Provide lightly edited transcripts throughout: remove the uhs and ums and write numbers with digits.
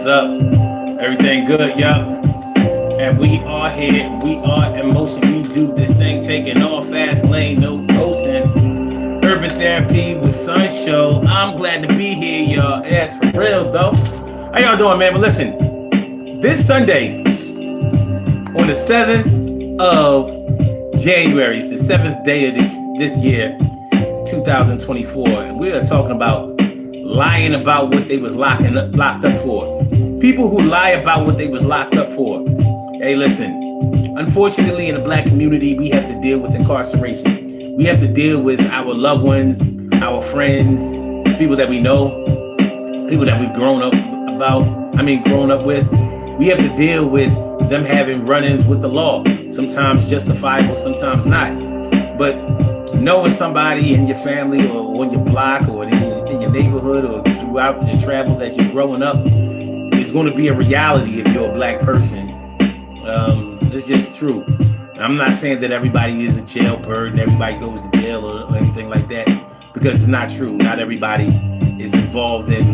up? Everything good, yup. And we are here. We are in motion. We do this thing, taking off fast lane, no ghosting. Urban therapy with Sun Show. I'm glad to be here, y'all. That's for real, though. How y'all doing, man? But listen, this Sunday, on the 7th of January, it's the 7th day of this year, 2024, and we are talking about lying about what they was locked up for. People who lie about what they was locked up for. Hey, listen, unfortunately in the black community, we have to deal with incarceration. We have to deal with our loved ones, our friends, people that we know, people that we've grown up with. We have to deal with them having run-ins with the law, sometimes justifiable, sometimes not. But knowing somebody in your family or on your block or in your neighborhood or throughout your travels as you're growing up is going to be a reality if you're a black person. It's just true. I'm not saying that everybody is a jailbird and everybody goes to jail or anything like that, because it's not true. Not everybody is involved in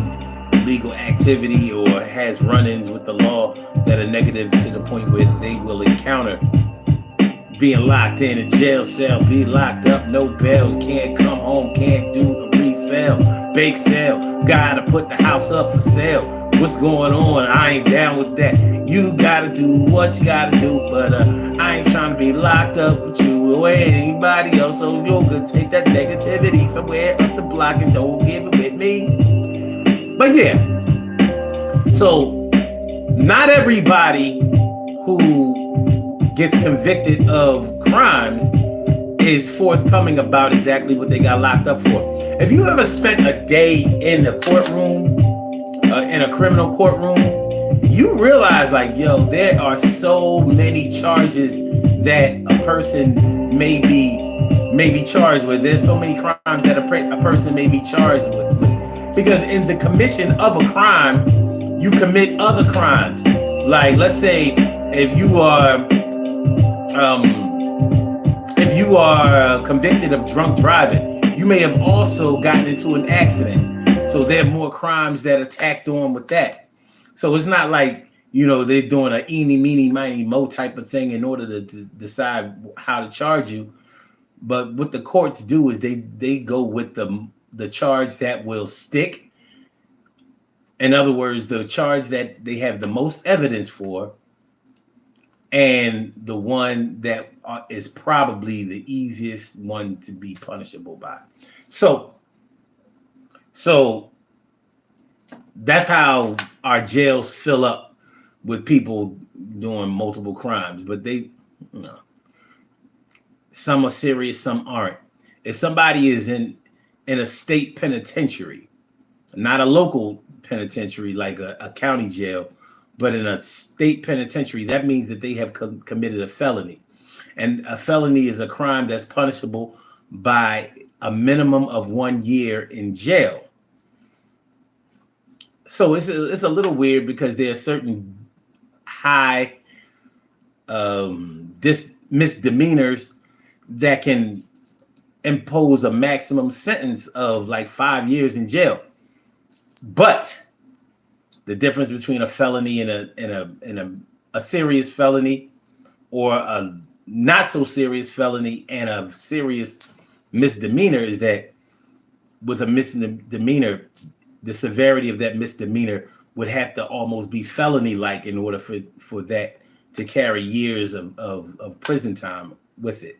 illegal activity or has run-ins with the law that are negative to the point where they will encounter being locked in a jail cell, be locked up, no bail, can't come home, can't do a resale, bake sale, gotta put the house up for sale. What's going on? I ain't down with that. You gotta do what you gotta do, but I ain't trying to be locked up with you or anybody else, so you could take that negativity somewhere up the block and don't give it with me. But yeah, so not everybody who gets convicted of crimes is forthcoming about exactly what they got locked up for. If you ever spent a day in the courtroom, in a criminal courtroom, you realize like, yo, there are so many charges that a person may be charged with. There's so many crimes that a person may be charged with. Because in the commission of a crime, you commit other crimes. Like, let's say if you are convicted of drunk driving, you may have also gotten into an accident. So there are more crimes that are tacked on with that. So it's not like, they're doing an eeny, meeny, miny, mo type of thing in order to decide how to charge you. But what the courts do is they go with the charge that will stick. In other words, the charge that they have the most evidence for, and the one that is probably the easiest one to be punishable by. So that's how our jails fill up with people doing multiple crimes. But some are serious, some aren't. If somebody is in a state penitentiary, not a local penitentiary like a county jail, but in a state penitentiary, that means that they have committed a felony. And a felony is a crime that's punishable by a minimum of 1 year in jail. So it's a little weird because there are certain high misdemeanors that can impose a maximum sentence of like 5 years in jail. But the difference between a felony and a serious felony, or a not so serious felony and a serious misdemeanor, is that with a misdemeanor, the severity of that misdemeanor would have to almost be felony-like in order for that to carry years of prison time with it.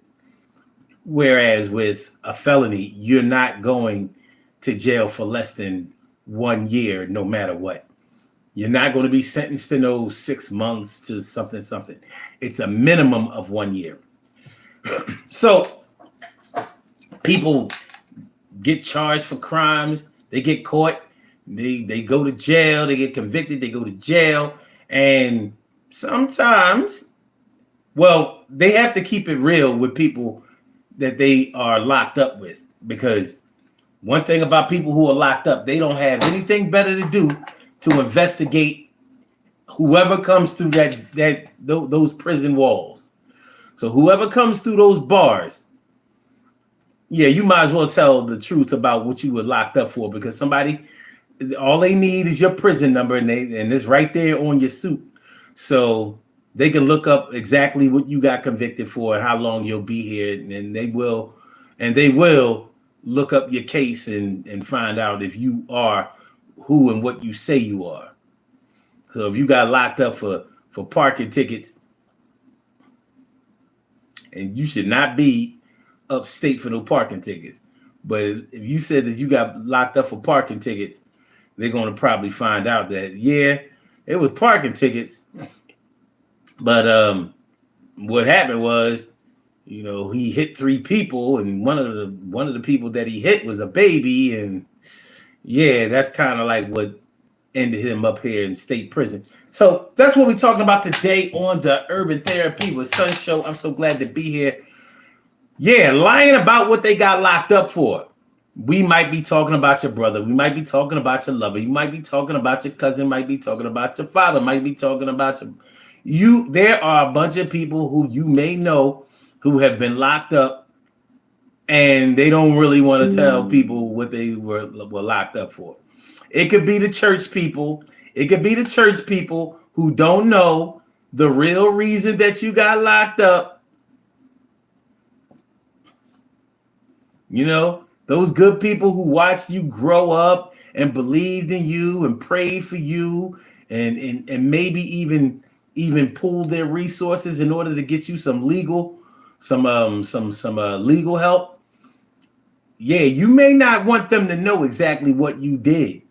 Whereas with a felony, you're not going to jail for less than 1 year, no matter what. You're not going to be sentenced to no 6 months to something. It's a minimum of 1 year. So people get charged for crimes. They get caught. They go to jail. They get convicted. They go to jail. And sometimes, well, they have to keep it real with people that they are locked up with. Because one thing about people who are locked up, they don't have anything better to do to investigate whoever comes through those prison walls. So whoever comes through those bars, yeah, you might as well tell the truth about what you were locked up for, because somebody All they need is your prison number, and it's right there on your suit, so they can look up exactly what you got convicted for and how long you'll be here, and they will look up your case and find out if you are who and what you say you are. So if you got locked up for parking tickets, and you should not be upstate for no parking tickets, but if you said that you got locked up for parking tickets, they're going to probably find out that, yeah, it was parking tickets. But what happened was, he hit 3 people, and one of the people that he hit was a baby, and yeah, that's kind of like what ended him up here in state prison. So that's what we're talking about today on the Urban Therapy with Sun Show. I'm so glad to be here. Yeah, lying about what they got locked up for. We might be talking about your brother. We might be talking about your lover. You might be talking about your cousin. Might be talking about your father. Might be talking about you. There are a bunch of people who you may know who have been locked up, and they don't really want to tell people what they were locked up for. It could be the church people. It could be the church people who don't know the real reason that you got locked up. Those good people who watched you grow up and believed in you and prayed for you and maybe even pulled their resources in order to get you some legal help. Yeah, you may not want them to know exactly what you did.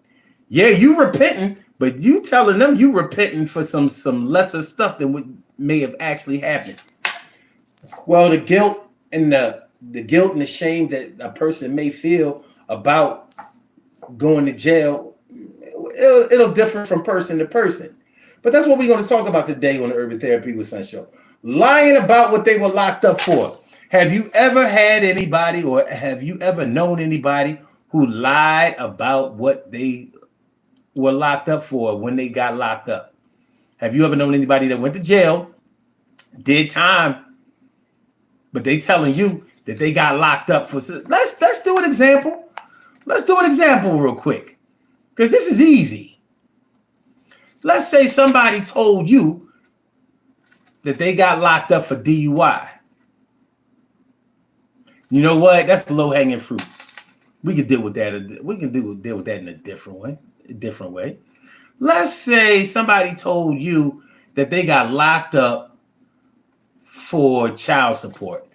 Yeah, you repenting, but you telling them you repenting for some lesser stuff than what may have actually happened. Well, the guilt and the shame that a person may feel about going to jail, it'll differ from person to person. But that's what we're going to talk about today on the Urban Therapy with Sun Show. Lying about what they were locked up for. Have you ever had anybody, or have you ever known anybody who lied about what they were locked up for when they got locked up? Have you ever known anybody that went to jail, did time, but they telling you that they got locked up for? Let's do an example. Let's do an example real quick, because this is easy. Let's say somebody told you that they got locked up for DUI. You know what? That's the low-hanging fruit. We can deal with that. We can deal with that in a different way. Let's say somebody told you that they got locked up for child support.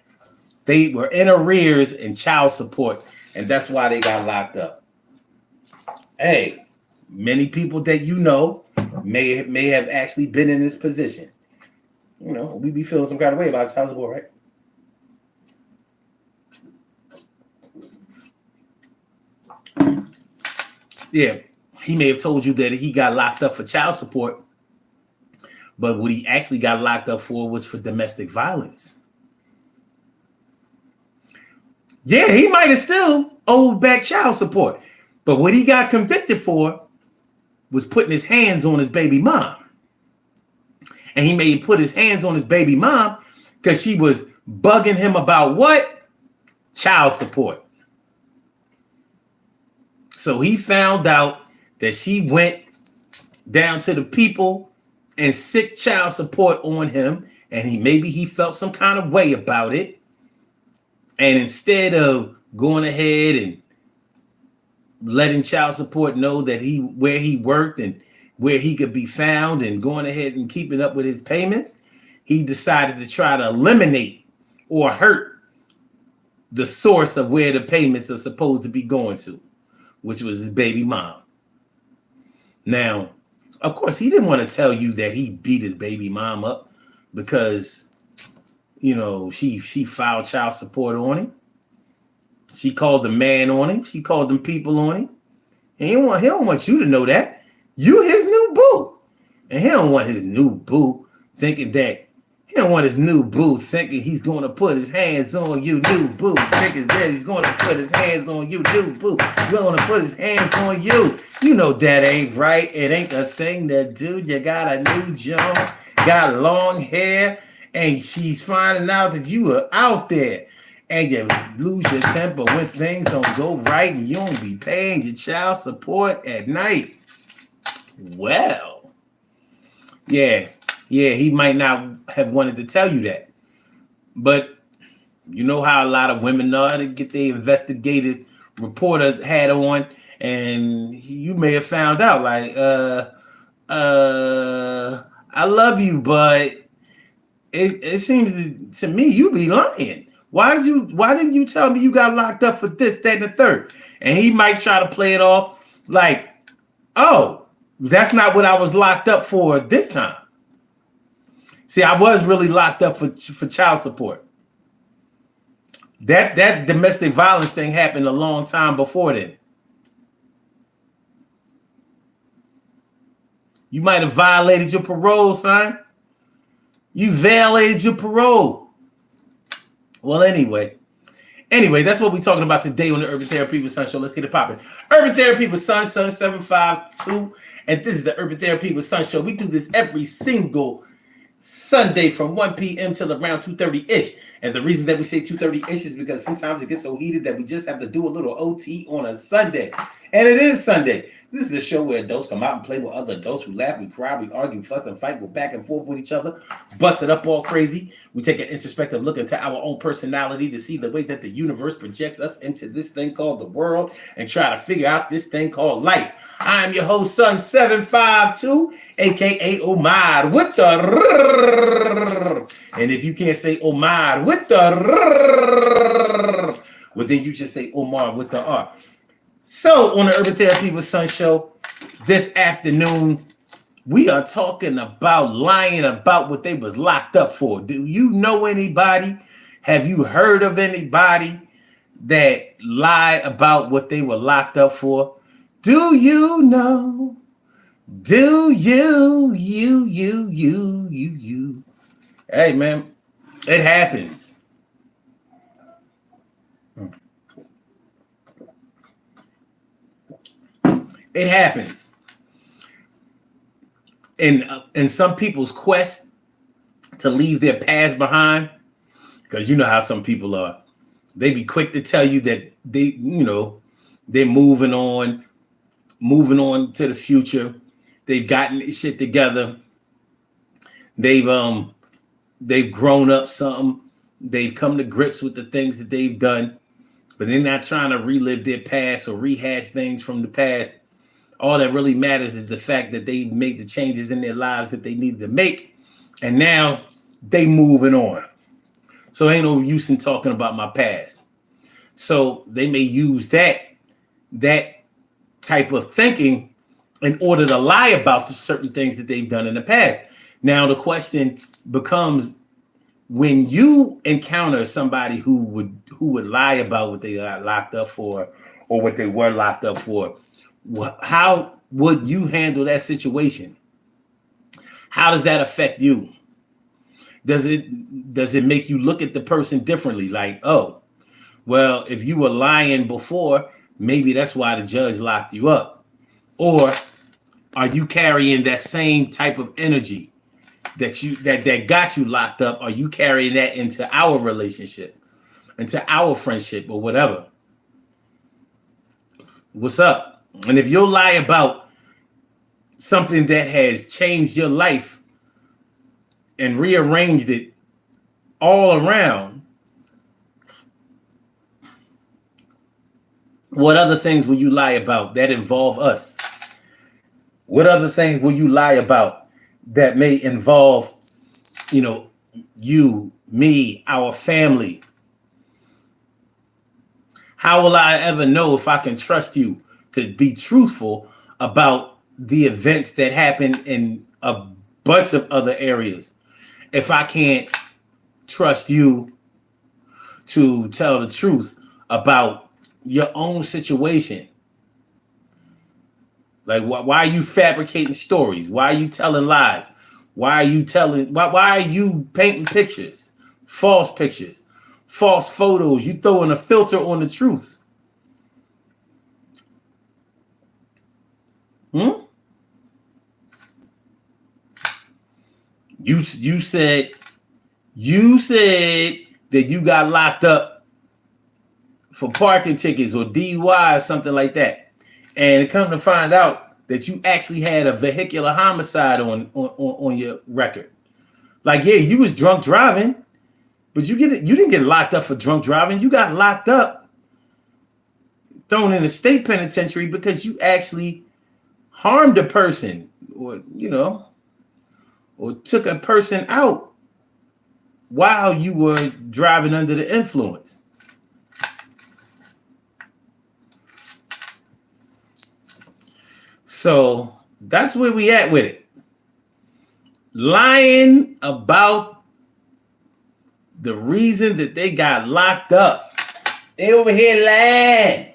They were in arrears in child support, and that's why they got locked up. Hey, many people that you know may have actually been in this position. We be feeling some kind of way about child support, right? Yeah, he may have told you that he got locked up for child support, but what he actually got locked up for was for domestic violence. Yeah, he might have still owed back child support, but what he got convicted for was putting his hands on his baby mom. And he may have put his hands on his baby mom because she was bugging him about what? Child support. So he found out that she went down to the people and sick child support on him, and maybe he felt some kind of way about it. And instead of going ahead and letting child support know that where he worked and where he could be found and going ahead and keeping up with his payments, he decided to try to eliminate or hurt the source of where the payments are supposed to be going to, which was his baby mom. Now, of course, he didn't want to tell you that he beat his baby mom up because, she filed child support on him. She called the man on him. She called them people on him. And he don't want you to know that. You his new boo. And he don't want his new boo thinking he's going to put his hands on you, new boo. Thinking that he's going to put his hands on you, new boo. He's going to put his hands on you. You know that ain't right. It ain't a thing to do. You got a new job, got long hair, and she's finding out that you are out there. and you lose your temper when things don't go right and you don't be paying your child support at night. Well, yeah, he might not have wanted to tell you that. But you know how a lot of women are, to get their investigative reporter hat on, and you may have found out like, I love you, but it seems to me you be lying. Why didn't you tell me you got locked up for this, that, and the third? And he might try to play it off like, oh, that's not what I was locked up for this time. See, I was really locked up for child support. That domestic violence thing happened a long time before then. You might have violated your parole, son. You violated your parole. Well, anyway, that's what we're talking about today on the Urban Therapy with Son Show. Let's get it popping. Urban Therapy with Son 752. And this is the Urban Therapy with Son Show. We do this every single Sunday from 1 p.m. till around 2:30-ish. And the reason that we say 2:30-ish is because sometimes it gets so heated that we just have to do a little OT on a Sunday. And it is Sunday. This is the show where adults come out and play with other adults. We laugh, we cry, we argue, fuss, and fight. We're back and forth with each other, bust it up all crazy. We take an introspective look into our own personality to see the way that the universe projects us into this thing called the world and try to figure out this thing called life. I am your host, Son 752, a.k.a. Omar with the and if you can't say Omar with the well, then you just say Omar with the R. So on the Urban Therapy with Son Show this afternoon, we are talking about lying about what they was locked up for. Do you know anybody? Have you heard of anybody that lied about what they were locked up for? Do you know? Do you? Hey, man, it happens. It happens. In some people's quest to leave their past behind, because you know how some people are. They be quick to tell you that they're moving on to the future. They've gotten this shit together. They've grown up something. They've come to grips with the things that they've done, but they're not trying to relive their past or rehash things from the past. All that really matters is the fact that they made the changes in their lives that they needed to make, and now they moving on. So ain't no use in talking about my past. So they may use that type of thinking in order to lie about the certain things that they've done in the past. Now the question becomes, when you encounter somebody who would lie about what they got locked up for or what they were locked up for, how would you handle that situation? How does that affect you? Does it make you look at the person differently? Like, oh, well, if you were lying before, maybe that's why the judge locked you up. Or are you carrying that same type of energy that got you locked up? Are you carrying that into our relationship, into our friendship, or whatever? What's up? And if you'll lie about something that has changed your life and rearranged it all around, what other things will you lie about that involve us? What other things will you lie about that may involve, you, me, our family? How will I ever know if I can trust you to be truthful about the events that happen in a bunch of other areas if I can't trust you to tell the truth about your own situation? Like, why are you fabricating stories? Why are you telling lies? Why are you painting pictures, false photos? You throwing a filter on the truth. You said that you got locked up for parking tickets or DUI or something like that, and come to find out that you actually had a vehicular homicide on your record. Like, yeah, you was drunk driving, but you didn't get locked up for drunk driving. You got locked up, thrown in a state penitentiary because you actually harmed a person, or or took a person out while you were driving under the influence. So that's where we at with it. Lying about the reason that they got locked up. They over here lying.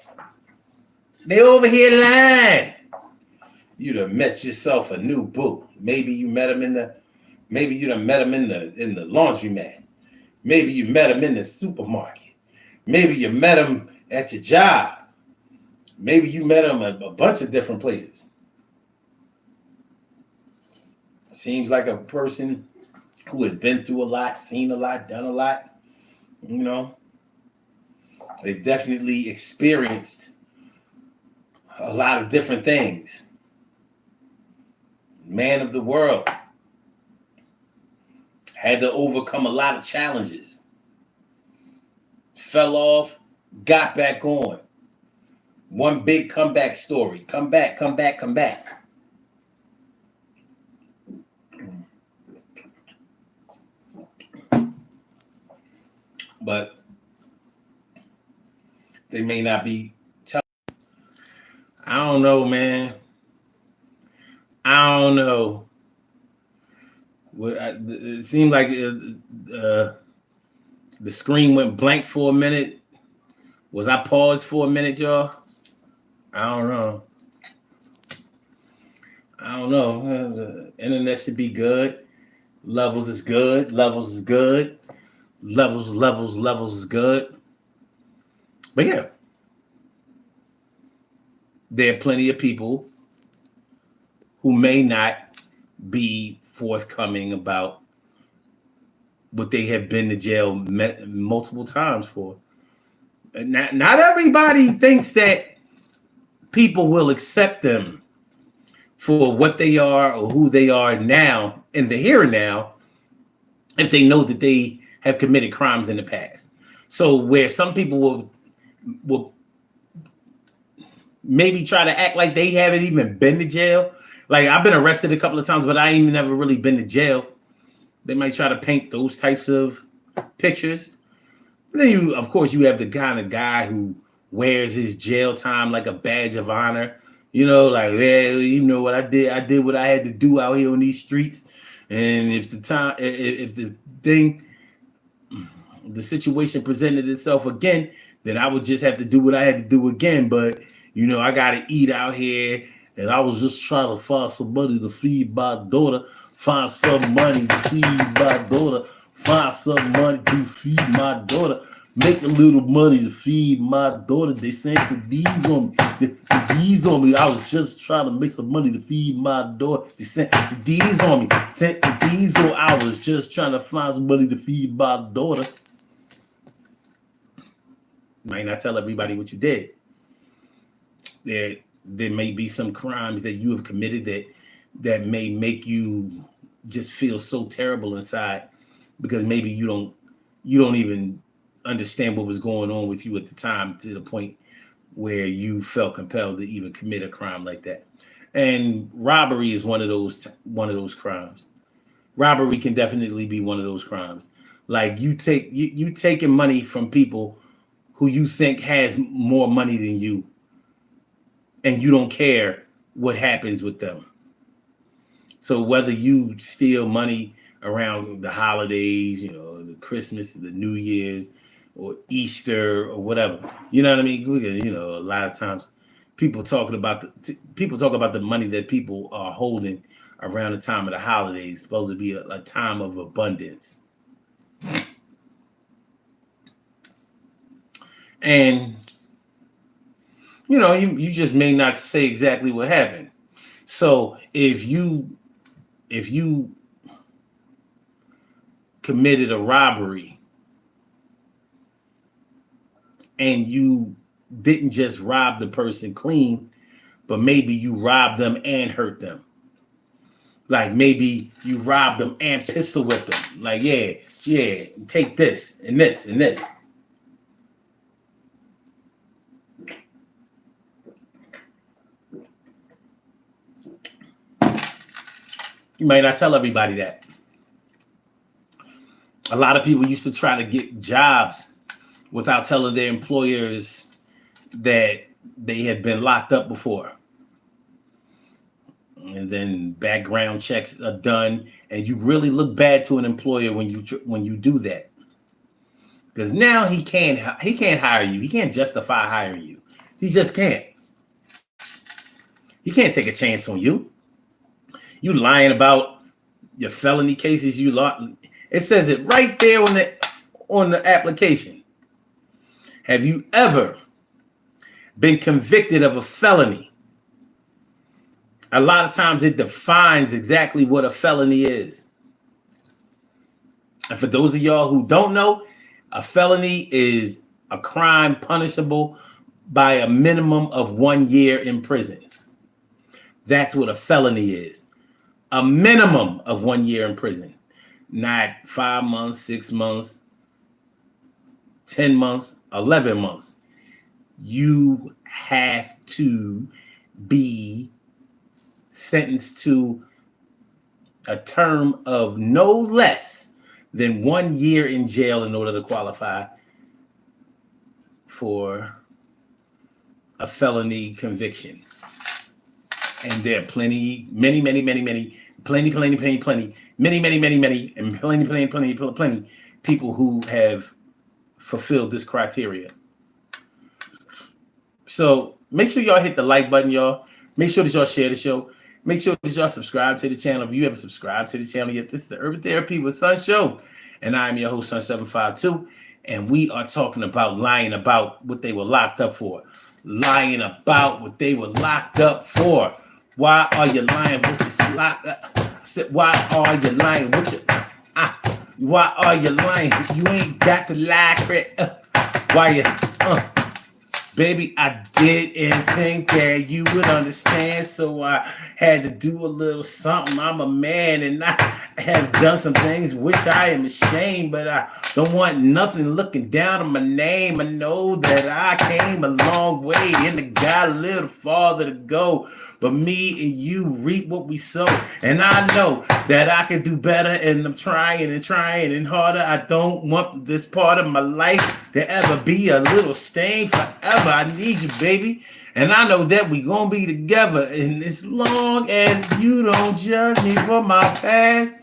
You done met yourself a new boo. Maybe you met him in the laundromat. Maybe you met him in the supermarket. Maybe you met him at your job. Maybe you met him at a bunch of different places. Seems like a person who has been through a lot, seen a lot, done a lot. They've definitely experienced a lot of different things. Man of the world. Had to overcome a lot of challenges. Fell off, got back on. One big comeback story. Come back. But they may not be telling. I don't know, man. I don't know. It seemed like the screen went blank for a minute. Was I paused for a minute, y'all? I don't know. The internet should be good. Levels is good. Levels is good. Levels is good. But yeah, there are plenty of people who may not be forthcoming about what they have been to jail multiple times for. Not everybody thinks that people will accept them for what they are or who they are now in the here and now if they know that they have committed crimes in the past. So where some people will maybe try to act like they haven't even been to jail. Like, I've been arrested a couple of times, but I ain't never really been to jail. They might try to paint those types of pictures. And then of course, you have the kind of guy who wears his jail time like a badge of honor. Like, yeah, you know what I did? I did what I had to do out here on these streets. And if the situation presented itself again, then I would just have to do what I had to do again. But I got to eat out here, and I was just trying to find some money to feed my daughter. Find some money to feed my daughter. Find some money to feed my daughter. Make a little money to feed my daughter. They sent the D's on me. The D's on me. I was just trying to make some money to feed my daughter. They sent the D's on me. Sent the D's on. I was just trying to find some money to feed my daughter. Might not tell everybody what you did. There may be some crimes that you have committed that may make you just feel so terrible inside because maybe you don't even understand what was going on with you at the time to the point where you felt compelled to even commit a crime like that. And robbery is one of those crimes. Robbery can definitely be one of those crimes. Like, you taking money from people who you think has more money than you, and you don't care what happens with them. So whether you steal money around the holidays, the Christmas, the New Year's, or Easter, or whatever, you know what I mean? Look at, a lot of times people talk about the money that people are holding around the time of the holidays. It's supposed to be a time of abundance. And you just may not say exactly what happened. So if you committed a robbery and you didn't just rob the person clean, but maybe you robbed them and hurt them. Like maybe you robbed them and pistol whipped them. Like, yeah, take this and this and this. You might not tell everybody that. A lot of people used to try to get jobs without telling their employers that they had been locked up before. And then background checks are done, and you really look bad to an employer when you do that, because now he can't hire you. He can't justify hiring you. He just can't. He can't take a chance on you. You lying about your felony cases. It says it right there on the application. Have you ever been convicted of a felony? A lot of times it defines exactly what a felony is. And for those of y'all who don't know, a felony is a crime punishable by a minimum of 1 year in prison. That's what a felony is. A minimum of 1 year in prison. Not 5 months, 6 months, 10 months, 11 months. You have to be sentenced to a term of no less than 1 year in jail in order to qualify for a felony conviction. And there are plenty people who have fulfilled this criteria. So make sure y'all hit the like button, y'all. Make sure that y'all share the show. Make sure that y'all subscribe to the channel. If you haven't subscribed to the channel yet, this is the Urban Therapy with Sun Show. And I'm your host, Sun752. And we are talking about lying about what they were locked up for. Lying about what they were locked up for. Why are you lying? Why are you lying? Why are you lying? You ain't got to lie. Why you? Baby, I didn't think that you would understand, so I had to do a little something. I'm a man, and I have done some things which I am ashamed, but I don't want nothing looking down on my name. I know that I came a long way and I got a little farther to go, but me and you reap what we sow, and I know that I can do better, and I'm trying and harder. I don't want this part of my life to ever be a little stain forever. I need you, baby. And I know that we gonna be together. And as long as you don't judge me for my past,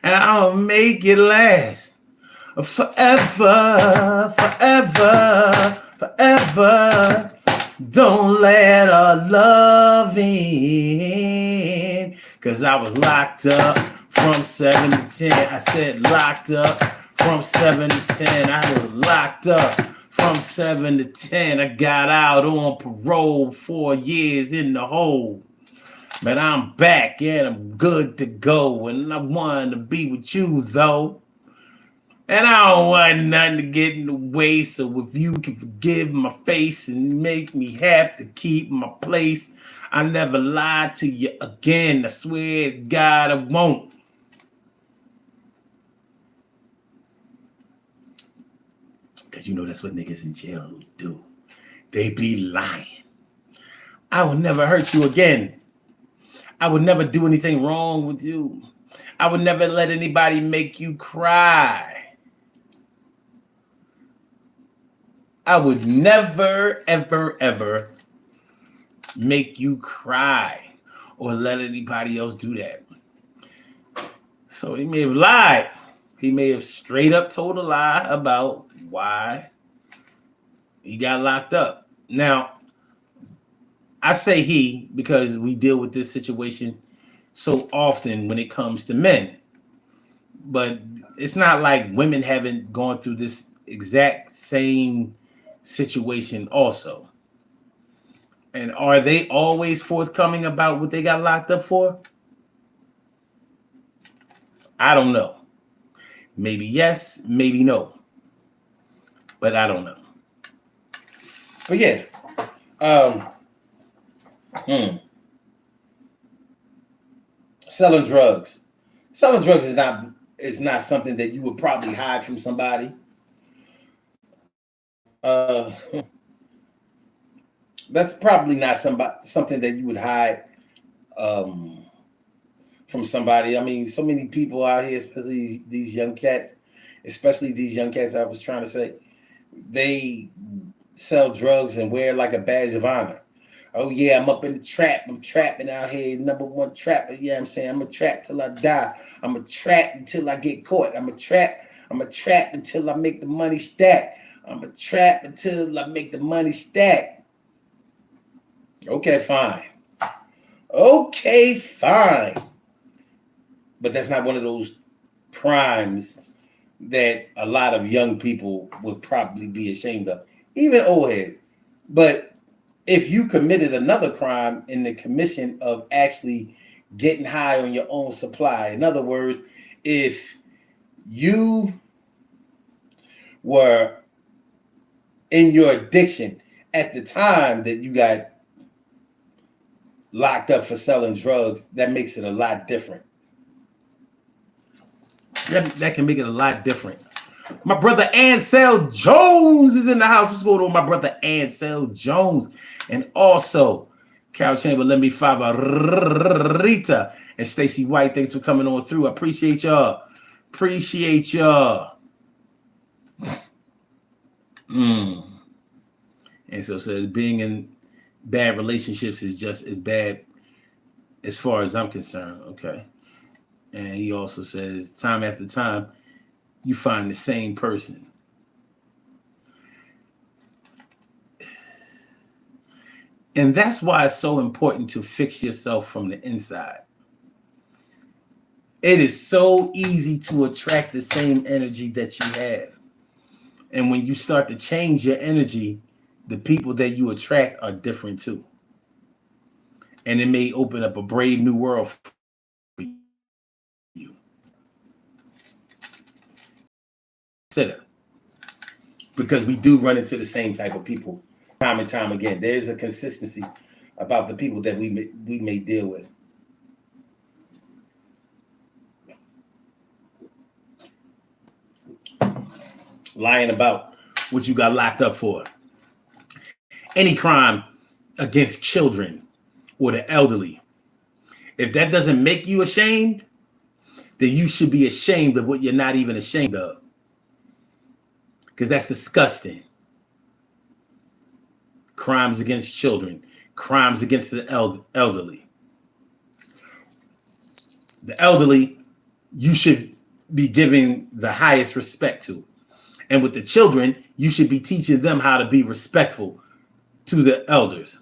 and I'll make it last forever, forever, forever. Don't let our love in. Cause I was locked up from 7 to 10. I said locked up from 7 to 10. I was locked up from 7 to 10. I got out on parole, 4 years in the hole. But I'm back and I'm good to go. And I want to be with you, though. And I don't want nothing to get in the way. So if you can forgive my face and make me have to keep my place, I never lie to you again. I swear to God I won't. Because you know that's what niggas in jail do. They be lying. I will never hurt you again. I would never do anything wrong with you. I would never let anybody make you cry. I would never, ever, ever make you cry or let anybody else do that. So he may have lied. He may have straight up told a lie about why he got locked up. Now, I say he because we deal with this situation so often when it comes to men. But it's not like women haven't gone through this exact same situation also. And are they always forthcoming about what they got locked up for? I don't know. Maybe yes, maybe no. But I don't know. But yeah, um, hmm, selling drugs. Selling drugs is not something that you would probably hide from somebody. That's probably not something that you would hide um, from somebody. I mean, so many people out here, especially these young cats, especially these young cats. I was trying to say, they sell drugs and wear like a badge of honor. Oh yeah, I'm up in the trap. I'm trapping out here, number one trapper. Yeah, I'm saying I'm a trap till I die. I'm a trap until I get caught. I'm a trap. I'm a trap until I make the money stack. I'm a trap until I make the money stack. Okay, fine. Okay, fine. But that's not one of those crimes that a lot of young people would probably be ashamed of, even old heads. But if you committed another crime in the commission of actually getting high on your own supply, in other words, if you were in your addiction at the time that you got locked up for selling drugs, that makes it a lot different. That can make it a lot different. My brother Ansel Jones is in the house. What's going on, my brother Ansel Jones? And also, Carol Chamber, let me favorita. And Stacy White, thanks for coming on through. I appreciate y'all. Appreciate y'all. And so says being in bad relationships is just as bad as far as I'm concerned. Okay. And he also says time after time, you find the same person. And that's why it's so important to fix yourself from the inside. It is so easy to attract the same energy that you have. And when you start to change your energy, the people that you attract are different too. And it may open up a brave new world for you. Consider. Because we do run into the same type of people time and time again. There's a consistency about the people that we may deal with. Lying about what you got locked up for. Any crime against children or the elderly. If that doesn't make you ashamed, then you should be ashamed of what you're not even ashamed of. Because that's disgusting. Crimes against children, crimes against the elderly. The elderly, you should be giving the highest respect to. And with the children, you should be teaching them how to be respectful to the elders.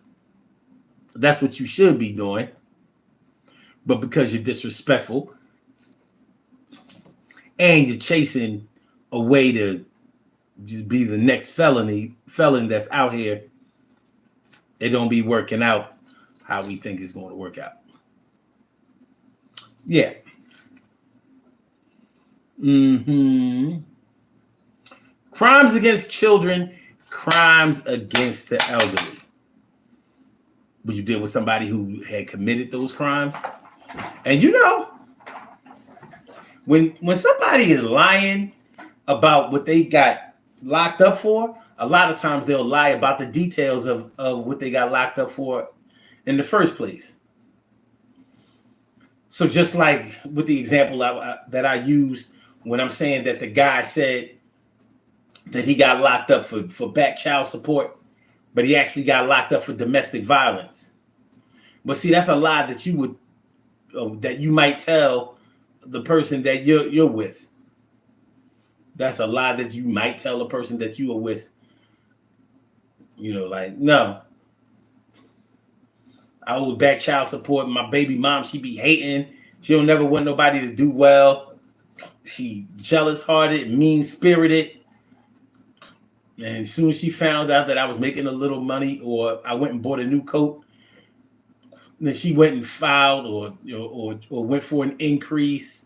That's what you should be doing. But because you're disrespectful and you're chasing a way to just be the next felon that's out here, it don't be working out how we think it's going to work out. Yeah. Crimes against children, crimes against the elderly. Would you deal with somebody who had committed those crimes? And you know, when somebody is lying about what they got locked up for, a lot of times they'll lie about the details of what they got locked up for in the first place. So just like with the example that I used when I'm saying that the guy said that he got locked up for back child support, but he actually got locked up for domestic violence. But see, that's a lie that you might tell the person that you're with. That's a lie that you might tell the person that you are with. You know, like, no, I owe back child support. My baby mom, she be hating. She don't never want nobody to do well. She jealous hearted, mean spirited. And as soon as she found out that I was making a little money or I went and bought a new coat, then she went and filed or went for an increase.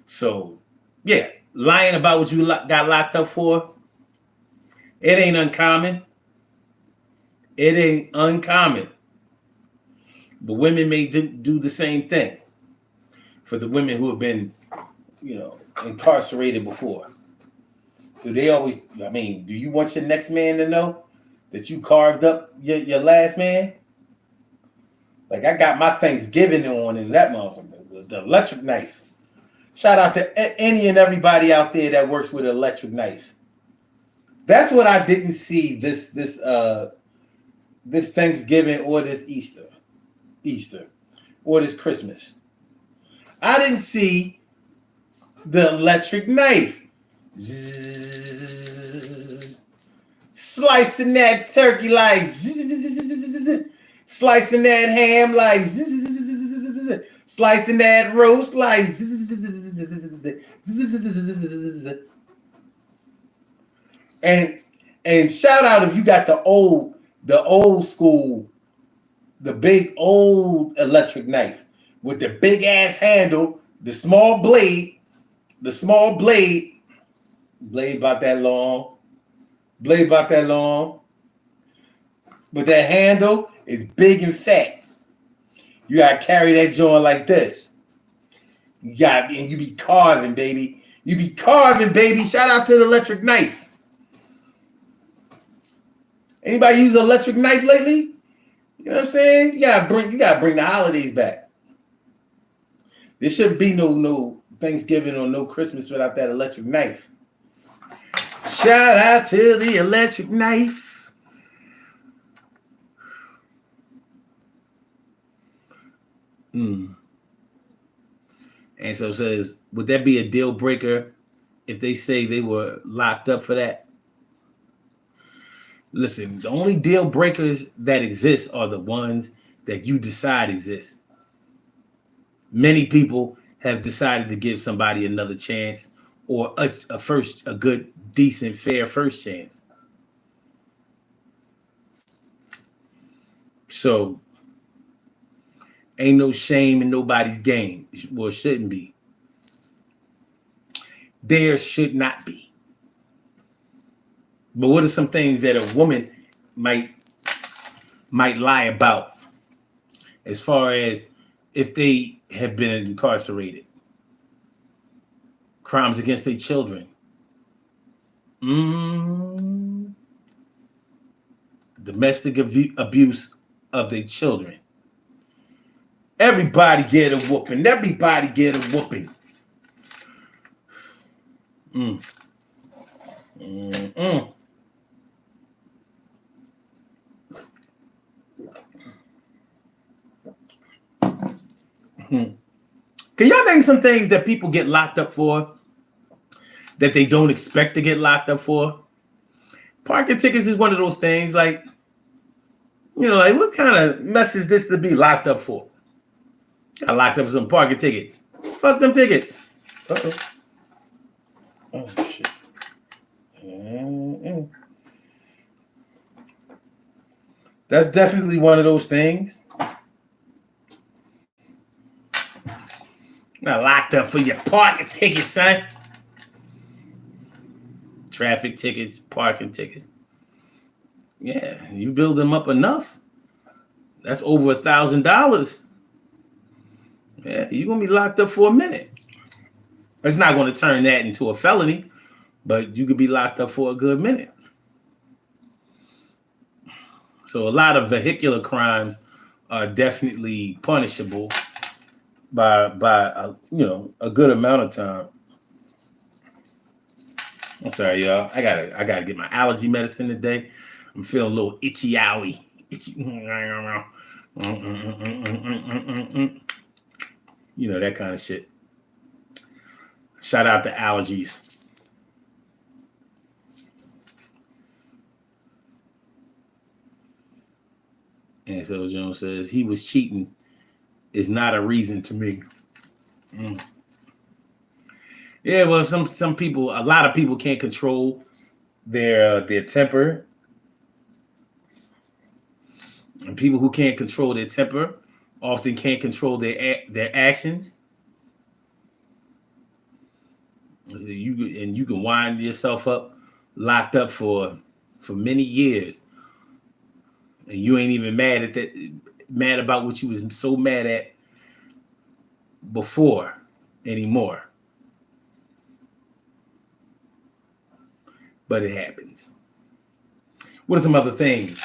So, yeah, lying about what you got locked up for, it ain't uncommon. It ain't uncommon. But women may do the same thing for the women who have been, incarcerated before. Do they always, do you want your next man to know that you carved up your last man? Like, I got my Thanksgiving on in that motherfucker, the electric knife. Shout out to any and everybody out there that works with an electric knife. That's what I didn't see this Thanksgiving or this Easter or this Christmas. I didn't see the electric knife. Zzz, slicing that turkey like zzz, slicing that ham like zzz, slicing that roast like zzz, and shout out if you got the old school, the big old electric knife with the big ass handle, the small blade about that long, but that handle is big and fat. You gotta carry that joint like this. You be carving, baby. Shout out to the electric knife. Anybody use an electric knife lately? You know what I'm saying? You gotta bring the holidays back. There shouldn't be no Thanksgiving or no Christmas without that electric knife. Shout out to the electric knife. And so it says, would that be a deal breaker if they say they were locked up for that? Listen, the only deal breakers that exist are the ones that you decide exist. Many people have decided to give somebody another chance or a good, decent, fair first chance. So ain't no shame in nobody's game. Well, it shouldn't be. There should not be. But what are some things that a woman might lie about as far as if they have been incarcerated? Crimes against their children. Domestic abuse of their children. Everybody get a whooping. Can y'all name some things that people get locked up for that they don't expect to get locked up for? Parking tickets is one of those things. Like, like what kind of mess is this to be locked up for? Got locked up for some parking tickets. Fuck them tickets. Uh-oh. Oh shit. That's definitely one of those things. Not locked up for your parking tickets, son. Traffic tickets, parking tickets. Yeah, you build them up enough. That's over $1,000. Yeah, you're gonna be locked up for a minute. It's not going to turn that into a felony, but you could be locked up for a good minute. So a lot of vehicular crimes are definitely punishable by a good amount of time. I'm sorry, y'all. I gotta get my allergy medicine today. I'm feeling a little itchy-owie. That kind of shit. Shout out to allergies. And so Jones says he was cheating is not a reason to me. Yeah, well, some people, a lot of people can't control their temper. And people who can't control their temper often can't control their actions. So you can wind yourself up, locked up for many years, and you ain't even mad at that, mad about what you was so mad at before anymore. But it happens. What are some other things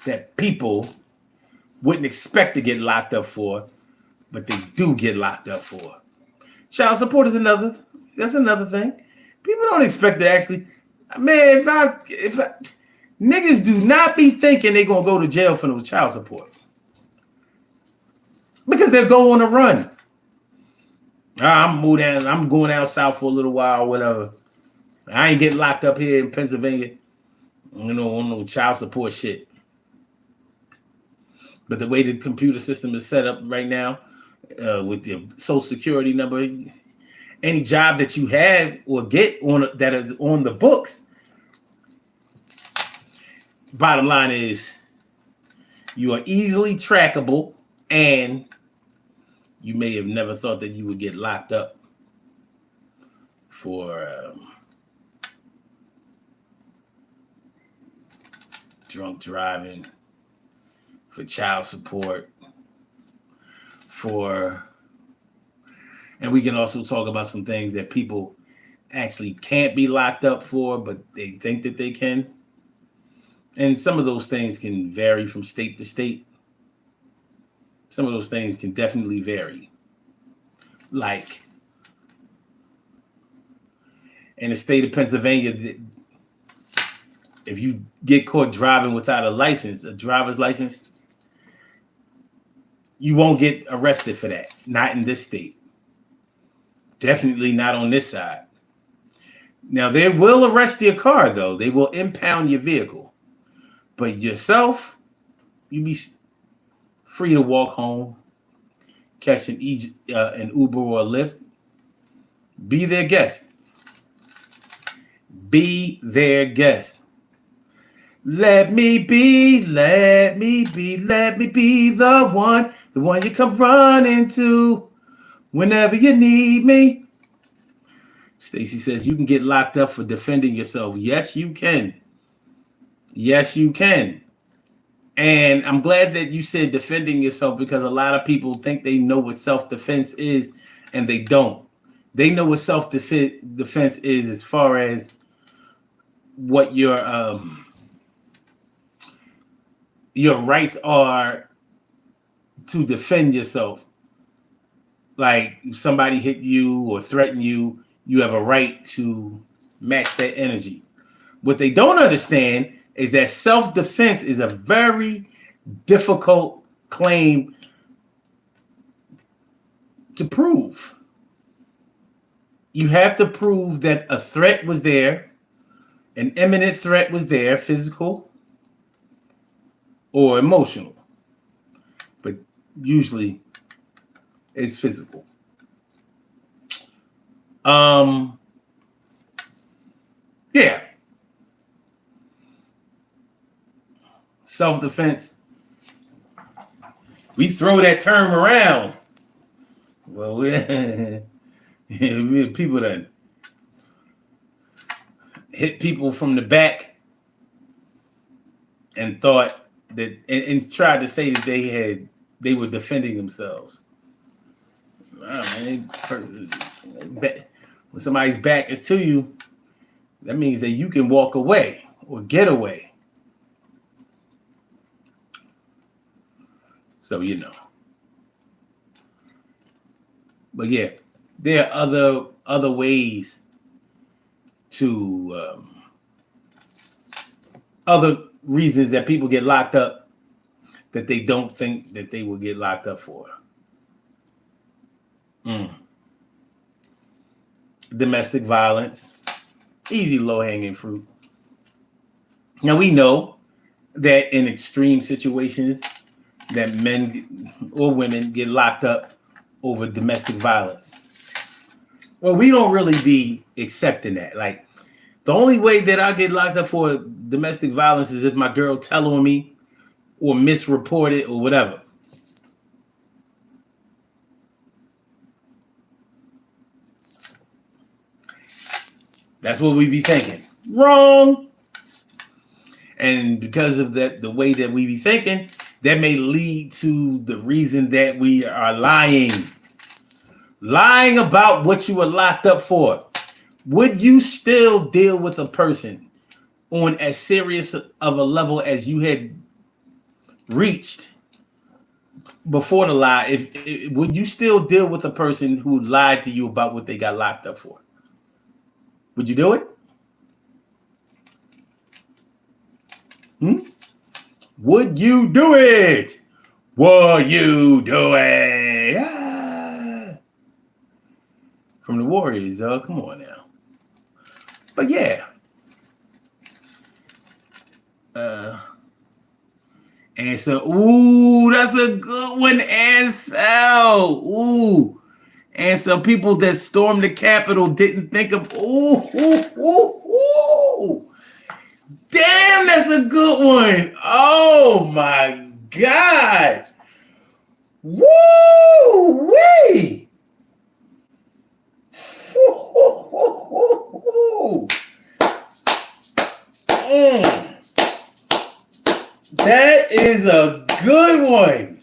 that people wouldn't expect to get locked up for, but they do get locked up for? Child support is another. That's another thing. People don't expect to actually. Man, if I niggas do not be thinking they gonna go to jail for no child support because they'll go on a run. I'm going down south for a little while, or whatever. I ain't getting locked up here in Pennsylvania, on no child support shit. But the way the computer system is set up right now, with your social security number, any job that you have or get on that is on the books, bottom line is you are easily trackable, and you may have never thought that you would get locked up for drunk driving, for child support, and we can also talk about some things that people actually can't be locked up for, but they think that they can. And some of those things can vary from state to state. Some of those things can definitely vary. Like in the state of Pennsylvania, if you get caught driving without a driver's license, you won't get arrested for that. Not in this state. Definitely not on this side. Now, they will arrest your car, though. They will impound your vehicle. But yourself, you be free to walk home, catch an Uber or a Lyft. Be their guest. Be their guest. Let me be the one you come running to whenever you need me. Stacy says you can get locked up for defending yourself. Yes, you can. Yes, you can. And I'm glad that you said defending yourself, because a lot of people think they know what self-defense is, and they don't. They know what self-defense is as far as what your rights are to defend yourself. Like if somebody hit you or threaten you, you have a right to match that energy. What they don't understand is that self-defense is a very difficult claim to prove. You have to prove that a threat was there, an imminent threat was there, physical or emotional. But usually it's physical. Yeah. Self-defense. We throw that term around. Well, we people that hit people from the back and thought that and tried to say that they were defending themselves. When somebody's back is to you, that means that you can walk away or get away. So you know. But yeah, there are other ways to other reasons that people get locked up that they don't think that they will get locked up for. Domestic violence, easy low-hanging fruit. Now we know that in extreme situations that men or women get locked up over domestic violence. Well, we don't really be accepting that. Like, the only way that I get locked up for domestic violence is if my girl tell on me or misreport it or whatever. That's what we be thinking. Wrong. And because of that, the way that we be thinking, that may lead to the reason that we are lying. Lying about what you were locked up for. Would you still deal with a person on as serious of a level as you had reached before the lie? If would you still deal with a person who lied to you about what they got locked up for? Would you do it? Would you do it? Would you do it? Ah. From the Warriors, come on now. But yeah. And so, ooh, that's a good one, Ansel. Ooh. And some people that stormed the Capitol didn't think of, ooh. Damn, that's a good one. Oh my God. Woo-wee. That is a good one.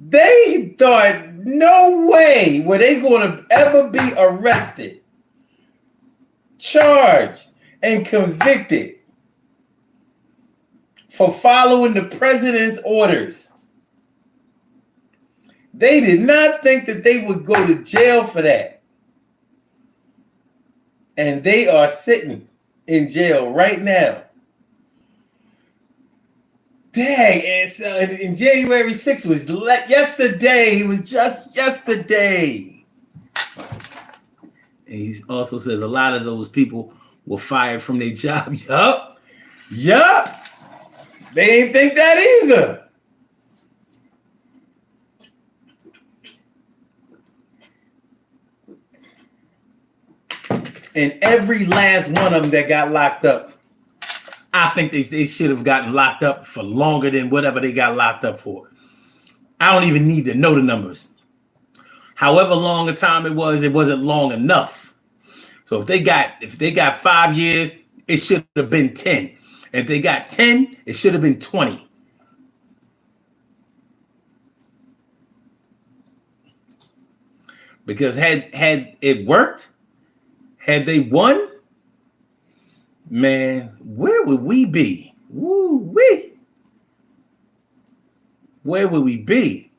They thought, no way were they going to ever be arrested, charged, and convicted for following the president's orders. They did not think that they would go to jail for that. And they are sitting in jail right now. Dang, and so in January 6th was yesterday. It was just yesterday. And he also says a lot of those people were fired from their job. Yup. They ain't think that either. And every last one of them that got locked up, I think they should have gotten locked up for longer than whatever they got locked up for. I don't even need to know the numbers. However long a time it wasn't long enough. So if they got 5 years, it should have been 10. If they got 10, it should have been 20. Because had it worked, had they won, man, where would we be? Woo-wee. Where would we be?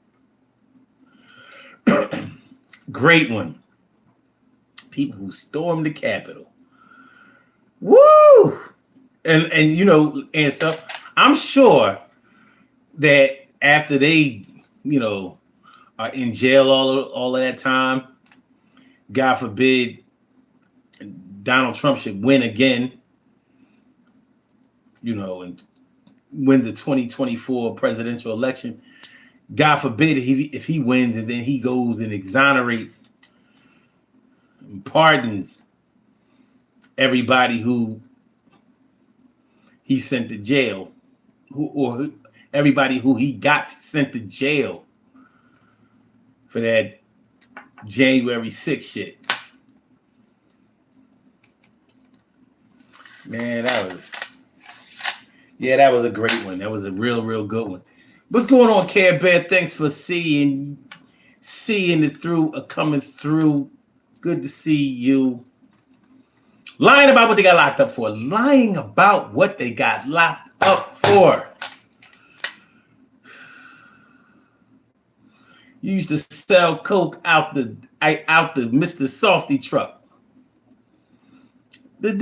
Great one. People who stormed the Capitol. Woo! And you know, and so I'm sure that after they, you know, are in jail all of that time, God forbid Donald Trump should win again, you know, and win the 2024 presidential election. God forbid if he wins and then he goes and exonerates and pardons everybody who he sent to jail, or everybody who he got sent to jail for that January 6th shit. Man, that was a great one. That was a real good one. What's going on, Care Bear? Thanks for seeing it through, coming through. Good to see you. Lying about what they got locked up for. Lying about what they got locked up for. You used to sell coke out the Mr. Softy truck. You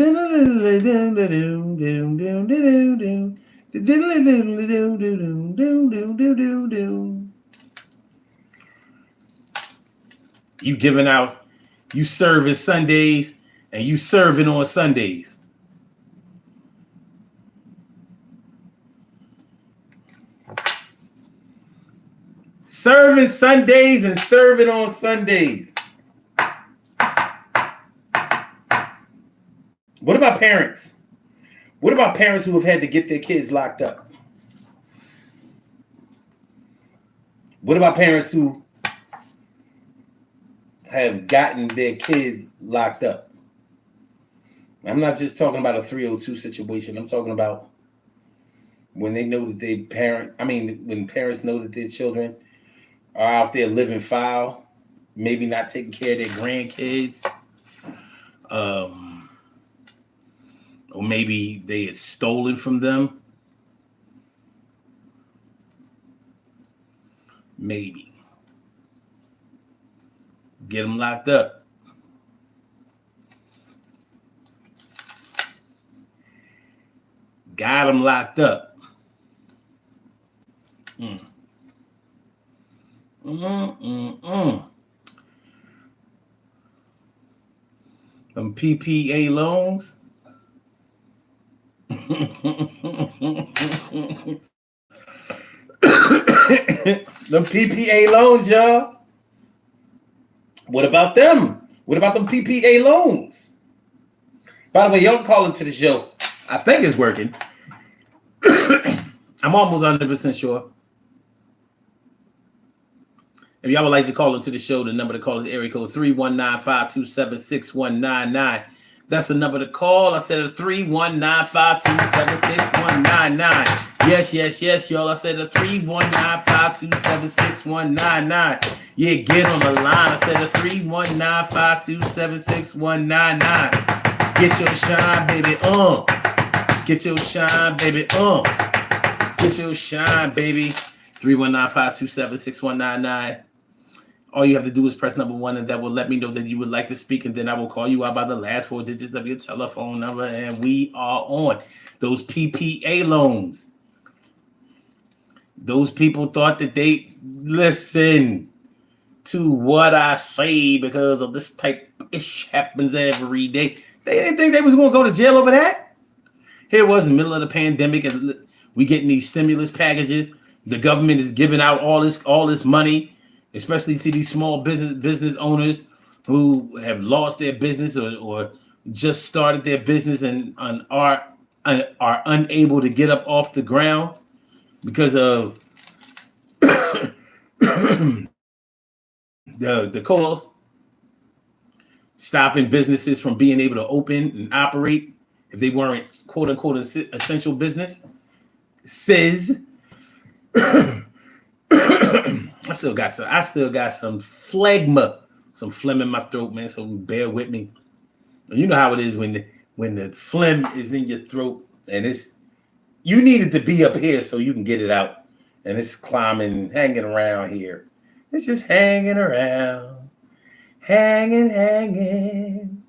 giving out, you serving Sundays and you serving on Sundays. Serving Sundays and serving on Sundays. What about parents? What about parents who have had to get their kids locked up? What about parents who have gotten their kids locked up? I'm not just talking about a 302 situation. I'm talking about when they know that when parents know that their children are out there living foul, maybe not taking care of their grandkids, or maybe they had stolen from them. Maybe get them locked up. Got them locked up. Them PPA loans. Them PPA loans, y'all. What about them? What about them PPA loans? By the way, y'all call into the show. I think it's working. I'm almost 100% sure. If y'all would like to call into the show, the number to call is area code 319-527-6199. That's the number to call. I said a 319-527-6199. Yes, y'all. I said a 319-527-6199. Yeah, get on the line. I said a 319-527-6199. Get your shine, baby, Get your shine, baby, Get your shine, baby. 319-527-6199. All you have to do is press number 1, and that will let me know that you would like to speak, and then I will call you out by the last 4 digits of your telephone number, and we are on. Those PPA loans. Those people thought that they listen to what I say because of this type of ish happens every day. They didn't think they was going to go to jail over that. Here it was in the middle of the pandemic, and we getting these stimulus packages. The government is giving out all this money, especially to these small business owners who have lost their business or just started their business and are unable to get up off the ground because of the calls stopping businesses from being able to open and operate if they weren't quote unquote essential business. Says I still got some phlegma, some phlegm in my throat, man. So bear with me. You know how it is when the phlegm is in your throat and you need it to be up here so you can get it out, and it's climbing, hanging around here. It's just hanging around, hanging.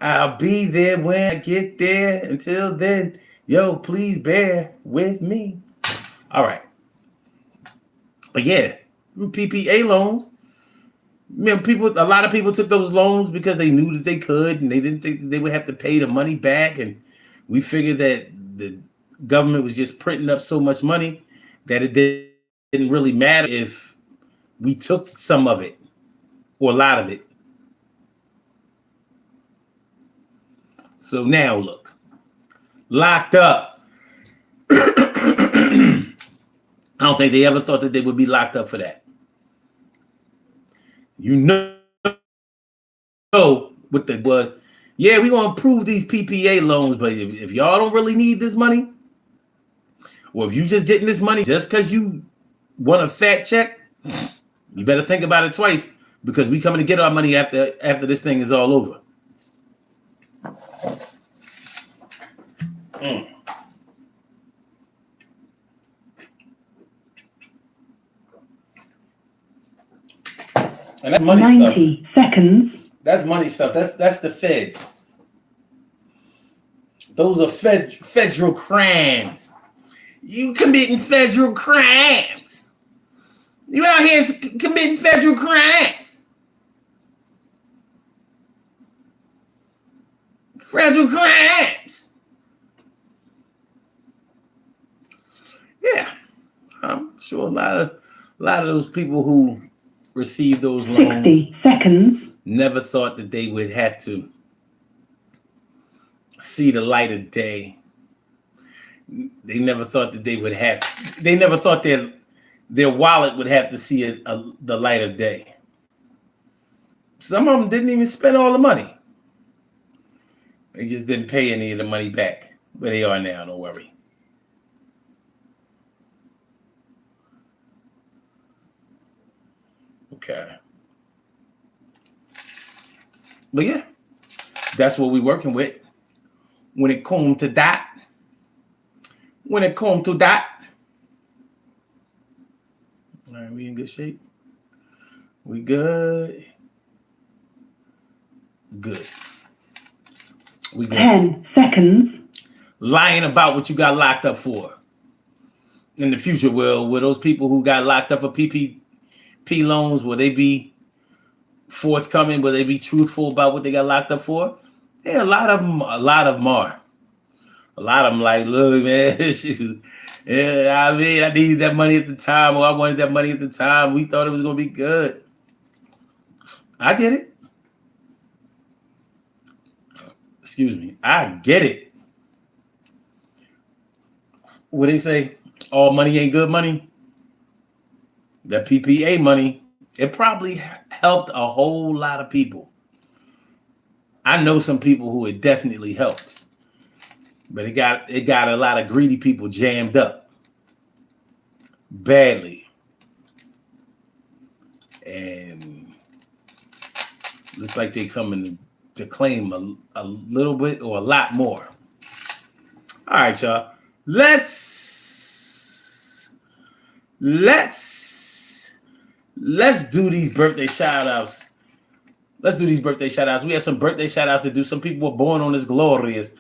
I'll be there when I get there. Until then, yo, please bear with me. All right. But yeah, PPA loans. A lot of people took those loans because they knew that they could, and they didn't think that they would have to pay the money back. And we figured that the government was just printing up so much money that it didn't really matter if we took some of it or a lot of it. So now look, locked up. I don't think they ever thought that they would be locked up for that. You know what that was. Yeah, we're going to approve these PPA loans, but if y'all don't really need this money, or if you just getting this money just because you want a fat check, you better think about it twice, because we coming to get our money after this thing is all over. And that's money 90 stuff. Seconds. That's money stuff. That's the feds. Those are federal crimes. You committing federal crimes. You out here committing federal crimes. Federal crimes. Yeah. I'm sure a lot of those people who received those loans 60 seconds. Never thought that they would have to see the light of day. They never thought that they never thought their wallet would have to see the light of day. Some of them didn't even spend all the money. They just didn't pay any of the money back. But they are now, don't worry. Okay. But yeah, that's what we're working with. When it comes to that. When it comes to that. All right, we in good shape. We good. Good. We good. 10 seconds. Lying about what you got locked up for. In the future, will those people who got locked up for PPP loans, will they be forthcoming? Will they be truthful about what they got locked up for? Yeah, a lot of them are. A lot of them like, look, man, shoot. Yeah, I mean, I needed that money at the time, or I wanted that money at the time. We thought it was going to be good. I get it. Excuse me. I get it. What they say? All money ain't good money. That PPA money, it probably helped a whole lot of people. I know some people who it definitely helped. But it got a lot of greedy people jammed up badly. And looks like they coming to claim a little bit or a lot more. All right, y'all. Let's do these birthday shout outs. Let's do these birthday shout outs. We have some birthday shout outs to do. Some people were born on this glorious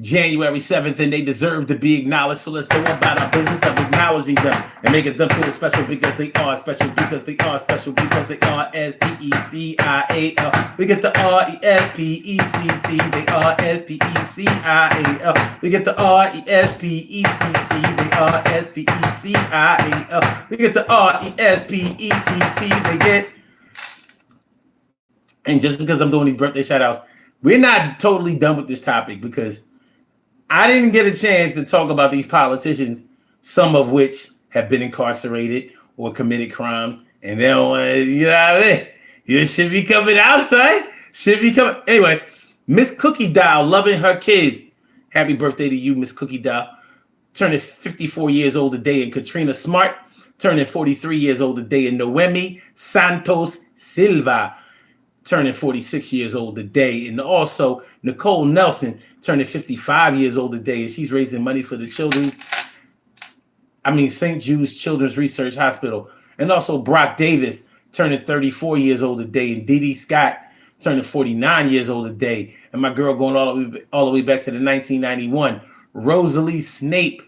January 7th, and they deserve to be acknowledged. So let's go about our business of acknowledging them and making them feel special because they are special, because they are special, because they are S-P-E-C-I-A-L. We get the R-E-S-P-E-C-T. They are S-P-E-C-I-A-L. We get the R-E-S-P-E-C-T. They are S-P-E-C-I-A-L. We get the R-E-S-P-E-C-T. They get. And just because I'm doing these birthday shout outs, we're not totally done with this topic because I didn't get a chance to talk about these politicians, some of which have been incarcerated or committed crimes, and they don't want to, you know what I mean? You should be coming out, son. Should be coming. Anyway, Miss Cookie Doll, loving her kids. Happy birthday to you, Miss Cookie Doll. Turning 54 years old today, and Katrina Smart, turning 43 years old today, and Noemi Santos Silva, turning 46 years old today. And also Nicole Nelson turning 55 years old today. And she's raising money for the St. Jude's Children's Research Hospital. And also Brock Davis turning 34 years old today. And Dee Dee Scott turning 49 years old today. And my girl going all the way back to the 1991. Rosalie Snape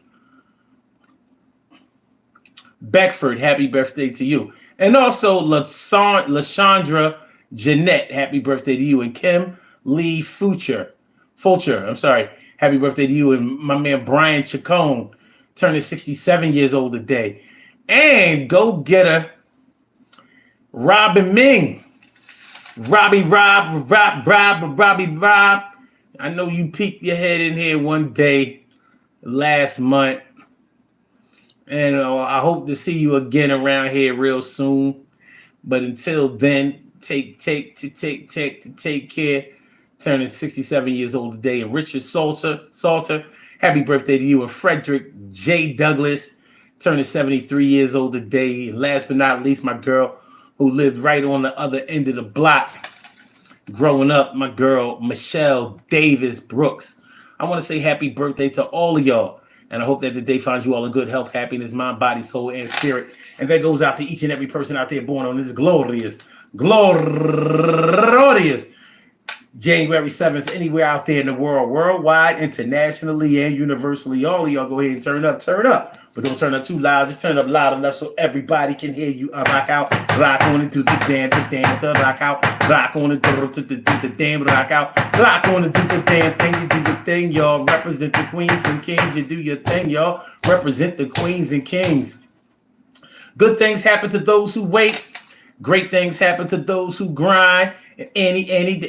Beckford, happy birthday to you. And also LaShondra Jeanette, happy birthday to you. And Kim Lee Fulcher, I'm sorry, happy birthday to you. And my man Brian Chacon turning 67 years old today. And go getter Robin Ming, Robbie Rob. I know you peeked your head in here one day last month, and I hope to see you again around here real soon. But until then, take care. Turning 67 years old today. And Richard Salter, happy birthday to you. And Frederick J. Douglas, turning 73 years old today. And last but not least, my girl who lived right on the other end of the block growing up, my girl Michelle Davis Brooks. I want to say happy birthday to all of y'all. And I hope that the day finds you all in good health, happiness, mind, body, soul, and spirit. And that goes out to each and every person out there born on this glorious January 7th, anywhere out there in the world, worldwide, internationally, and universally. All of y'all go ahead and turn up. But don't turn up too loud. Just turn up loud enough so everybody can hear you. Rock out, rock on into the damn, rock out, rock on into the damn, rock out, rock on into the damn thing. You do your thing, y'all. Represent the queens and kings. You do your thing, y'all. Represent the queens and kings. Good things happen to those who wait. Great things happen to those who grind. Anything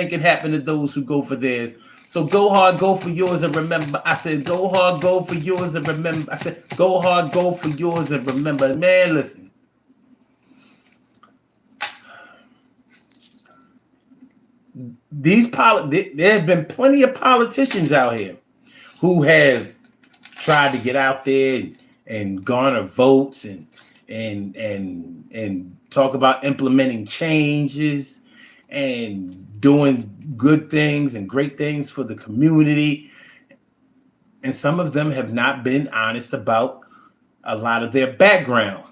can happen to those who go for theirs. So go hard, go for yours, and remember. I said, go hard, go for yours, and remember. I said, go hard, go for yours, and remember. Man, listen. There have been plenty of politicians out here who have tried to get out there and garner votes and talk about implementing changes and doing good things and great things for the community. And some of them have not been honest about a lot of their background,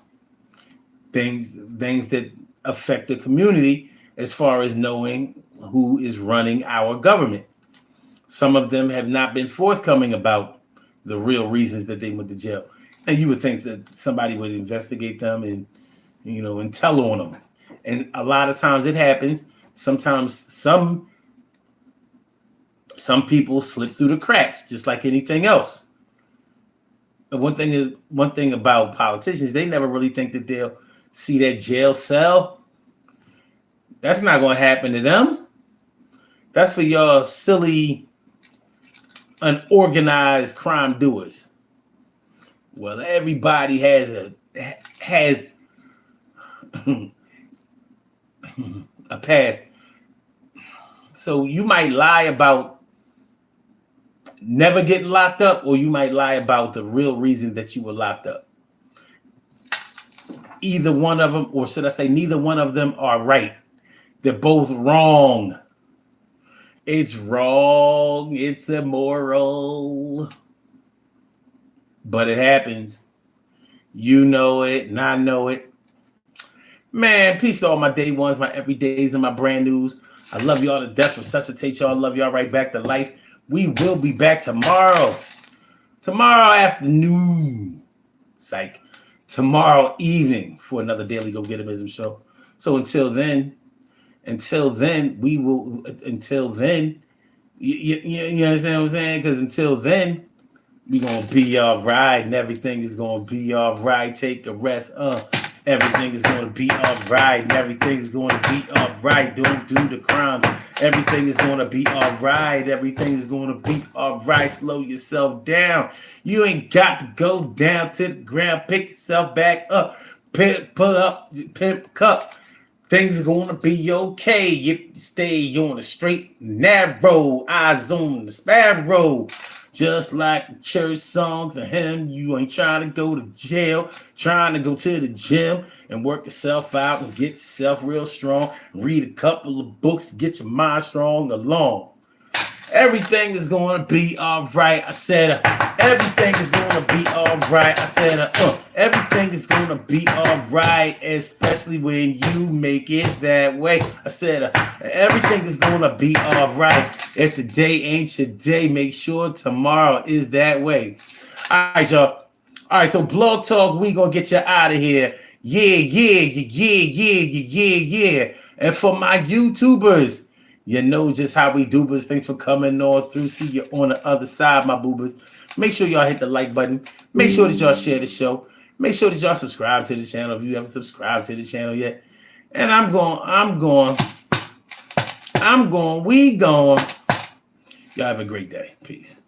things that affect the community as far as knowing who is running our government. Some of them have not been forthcoming about the real reasons that they went to jail. And you would think that somebody would investigate them and tell on them. And a lot of times it happens. Sometimes some people slip through the cracks, just like anything else. But one thing about politicians, they never really think that they'll see that jail cell. That's not going to happen to them. That's for y'all silly, unorganized crime doers. Well, everybody has a past. So you might lie about never getting locked up, or you might lie about the real reason that you were locked up. Either one of them, or should I say neither one of them, are right. They're both wrong. It's wrong. It's immoral. But it happens. You know it, and I know it. Man, peace to all my day ones, my everydays, and my brand news. I love y'all to death. Resuscitate y'all. Love y'all right back to life. We will be back tomorrow. Tomorrow afternoon. Psych. Tomorrow evening for another Daily Go Getimism show. So until then, you understand what I'm saying? Because until then, we're going to be all right, and everything is going to be all right. Take a rest. Everything is going to be all right, and everything is going to be all right. Don't do the crimes. Everything is going to be all right. Everything is going to be all right. Slow yourself down. You ain't got to go down to the ground. Pick yourself back up. Put up, pimp cup. Things are going to be okay if you stay on the straight and narrow. Eyes on the sparrow. Just like the church songs and hymn, you ain't trying to go to jail, trying to go to the gym and work yourself out and get yourself real strong. Read a couple of books to get your mind strong along. Everything is going to be all right. I said, everything is going to be all right. I said, everything is going to be all right, especially when you make it that way. I said, everything is going to be all right. If the day ain't your day, make sure tomorrow is that way. All right, y'all. All right, so Blog Talk, we going to get you out of here. Yeah. And for my YouTubers, you know just how we do, but thanks for coming on through. See you on the other side, my boobers. Make sure y'all hit the like button. Make sure that y'all share the show. Make sure that y'all subscribe to the channel if you haven't subscribed to the channel yet. And we going. Y'all have a great day. Peace.